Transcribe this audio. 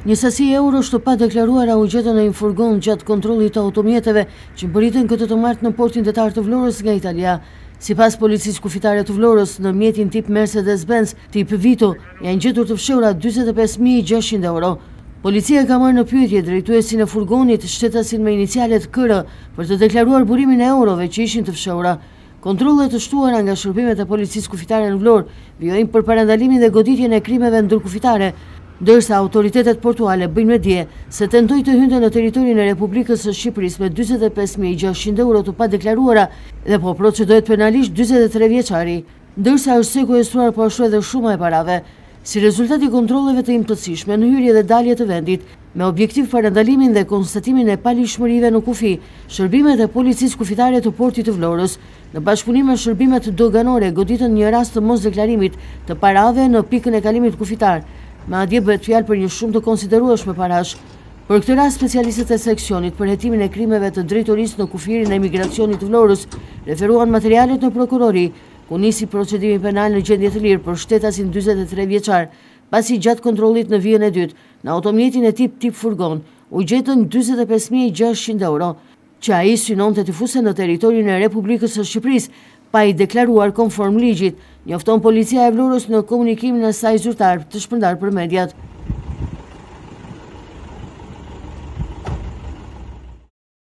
Një sasi eurosh të pa deklaruara u gjetën në një furgon gjatë kontrollit të automjeteve që bëritën këtë të martë në portin detar të Vlorës nga Italia. Sipas policisë kufitare të Vlorës, në mjetin tip Mercedes-Benz tip Vito janë gjetur të fshehura 45.600 euro. Policia ka marrë në pyetje drejtuesin e furgonit, shtetasin me inicialet KR, për të deklaruar burimin e eurove që ishin të fshehura. Kontrollet të shtuara nga shërbimet e policisë kufitare në Vlorë vijojnë për parandalimin dhe goditjen e krimeve ndërkufitare, ndërsa autoritetet portuale bëjnë me dje se tentoi të hynte në territorin e Republikës së Shqipërisë me 45.600 euro të padeklaruara dhe po procedohet penalisht 43 vjeçari, ndërsa është sekuestruar po ashtu edhe shuma e parave. Si rezultat i kontrolleve të imtësishme në hyrje dhe dalje të vendit, me objektiv parandalimin dhe konstatimin e palishmërive në kufi, shërbimet e policisë kufitare të portit të Vlorës, në bashkëpunim me shërbimet doganore, goditën një rast të mosdeklarimit të parave në pikën e kalimit kufitar. Madje bëhet fjalë për një shumë të konsiderueshme parash. Për këtë rast, specialistët e seksionit për hetimin e krimeve të drejtorisë në kufirin e emigracionit të Vlorës referuan materialet në prokurori, ku nisi procedimi penal në gjendje të lirë për shtetasin 43 vjeçar, pasi gjatë kontrollit në vijën e dytë, në automjetin e tip furgon, u gjetën 45.600 euro, që ai synonte të fuse në territorin e Republikës së Shqipërisë, pa i deklaruar konform ligjit, njofton policia e Vlorës në komunikimin e saj zyrtar të shpërndar për mediat.